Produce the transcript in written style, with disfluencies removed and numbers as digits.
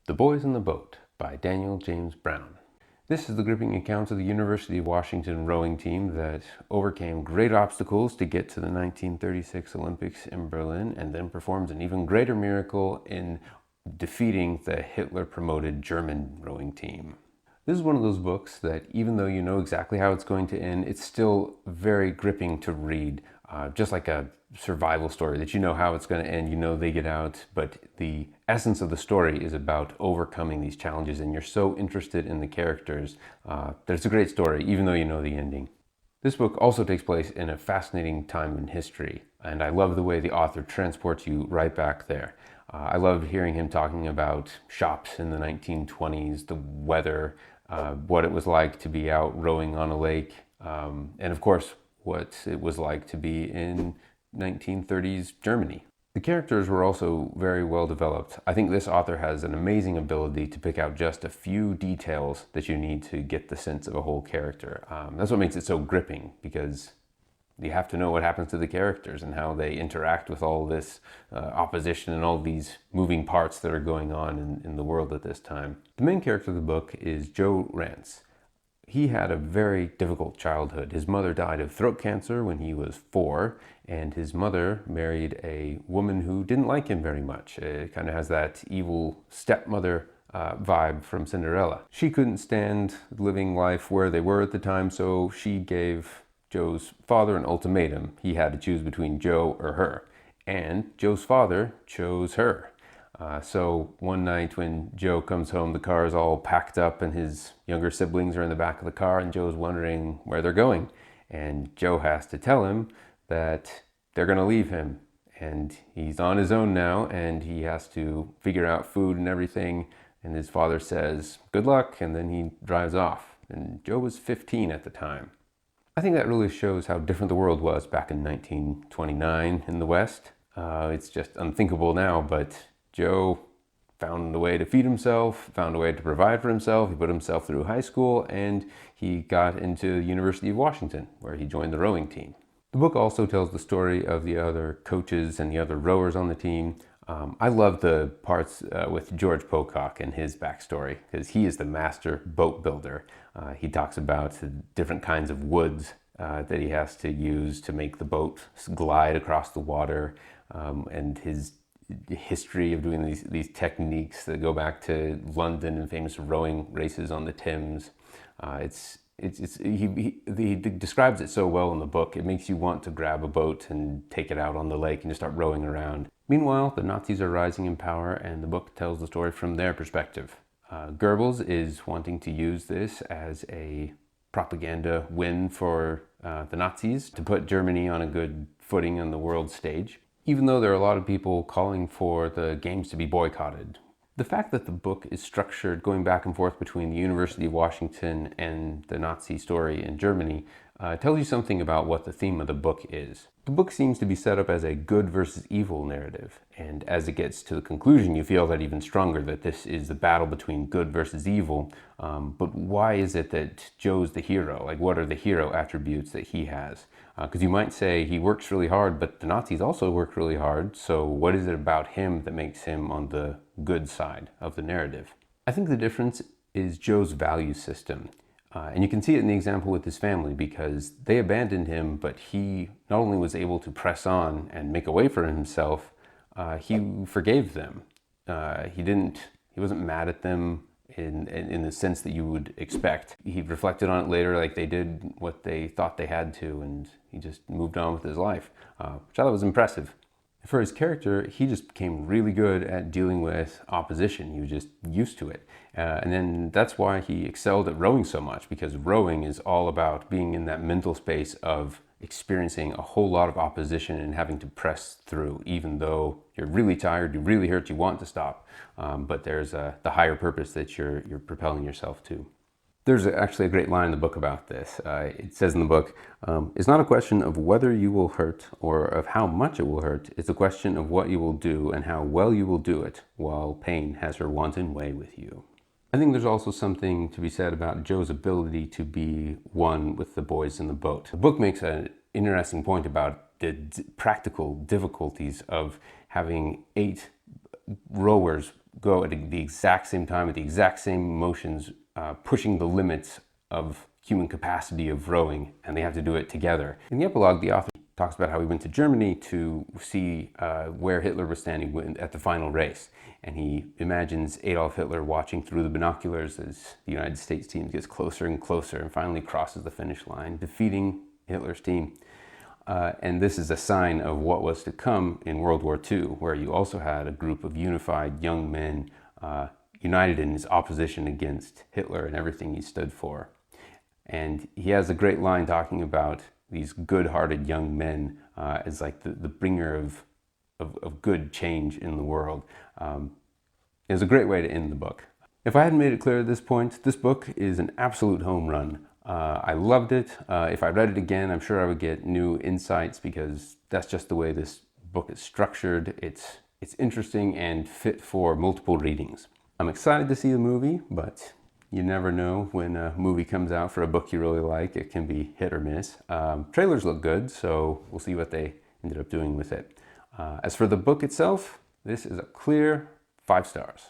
The Boys in the Boat by Daniel James Brown. This is the gripping account of the University of Washington rowing team that overcame great obstacles to get to the 1936 Olympics in Berlin and then performs an even greater miracle in defeating the Hitler-promoted German rowing team. This is one of those books that even though you know exactly how it's going to end, it's still very gripping to read. Just like a survival story that you know how it's going to end, you know they get out, but the essence of the story is about overcoming these challenges, and you're so interested in the characters that it's a great story, even though you know the ending. This book also takes place in a fascinating time in history, and I love the way the author transports you right back there. I loved hearing him talking about shops in the 1920s, the weather, what it was like to be out rowing on a lake, and of course, what it was like to be in 1930s Germany. The characters were also very well developed. I think this author has an amazing ability to pick out just a few details that you need to get the sense of a whole character. That's what makes it so gripping, because you have to know what happens to the characters and how they interact with all this opposition and all these moving parts that are going on in the world at this time. The main character of the book is Joe Rantz. He had a very difficult childhood. His mother died of throat cancer when he was 4, and his mother married a woman who didn't like him very much. It kind of has that evil stepmother vibe from Cinderella. She couldn't stand living life where they were at the time, so she gave Joe's father an ultimatum. He had to choose between Joe or her, and Joe's father chose her. So one night when Joe comes home, the car is all packed up and his younger siblings are in the back of the car, and Joe's wondering where they're going. And Joe has to tell him that they're going to leave him, and he's on his own now, and he has to figure out food and everything. And his father says, "Good luck," and then he drives off. And Joe was 15 at the time. I think that really shows how different the world was back in 1929 in the West. It's just unthinkable now, but Joe found a way to feed himself, found a way to provide for himself. He put himself through high school, and he got into the University of Washington, where he joined the rowing team. The book also tells the story of the other coaches and the other rowers on the team. I love the parts with George Pocock and his backstory, because he is the master boat builder. He talks about the different kinds of woods that he has to use to make the boat glide across the water, and his history of doing these techniques that go back to London and famous rowing races on the Thames. He describes it so well in the book. It makes you want to grab a boat and take it out on the lake and just start rowing around. Meanwhile, the Nazis are rising in power, and the book tells the story from their perspective. Goebbels is wanting to use this as a propaganda win for the Nazis to put Germany on a good footing on the world stage, even though there are a lot of people calling for the games to be boycotted. The fact that the book is structured going back and forth between the University of Washington and the Nazi story in Germany tells you something about what the theme of the book is. The book seems to be set up as a good versus evil narrative, and as it gets to the conclusion, you feel that even stronger, that this is the battle between good versus evil. But why is it that Joe's the hero? Like, what are the hero attributes that he has? Because you might say he works really hard, but the Nazis also work really hard, so what is it about him that makes him on the good side of the narrative? I think the difference is Joe's value system. And you can see it in the example with his family, because they abandoned him, but he not only was able to press on and make a way for himself, he forgave them. He wasn't mad at them in the sense that you would expect. He reflected on it later, like they did what they thought they had to, and he just moved on with his life, which I thought was impressive. For his character, he just became really good at dealing with opposition. He was just used to it. And then that's why he excelled at rowing so much, because rowing is all about being in that mental space of experiencing a whole lot of opposition and having to press through, even though you're really tired, you're really hurt, you want to stop. But there's the higher purpose that you're propelling yourself to. There's actually a great line in the book about this. It says in the book, "It's not a question of whether you will hurt or of how much it will hurt. It's a question of what you will do and how well you will do it, while pain has her wanton way with you." I think there's also something to be said about Joe's ability to be one with the boys in the boat. The book makes an interesting point about the practical difficulties of having 8 rowers go at the exact same time, at the exact same motions, pushing the limits of human capacity of rowing, and they have to do it together. In the epilogue, the author talks about how he went to Germany to see where Hitler was standing at the final race. And he imagines Adolf Hitler watching through the binoculars as the United States team gets closer and closer and finally crosses the finish line, defeating Hitler's team. And this is a sign of what was to come in World War II, where you also had a group of unified young men united in his opposition against Hitler and everything he stood for. And he has a great line talking about these good-hearted young men as like the bringer of good change in the world. It was a great way to end the book. If I hadn't made it clear at this point, this book is an absolute home run. I loved it. If I read it again, I'm sure I would get new insights, because that's just the way this book is structured. It's interesting and fit for multiple readings. I'm excited to see the movie, but you never know when a movie comes out for a book you really like. It can be hit or miss. Trailers look good, so we'll see what they ended up doing with it. As for the book itself, this is a clear 5 stars.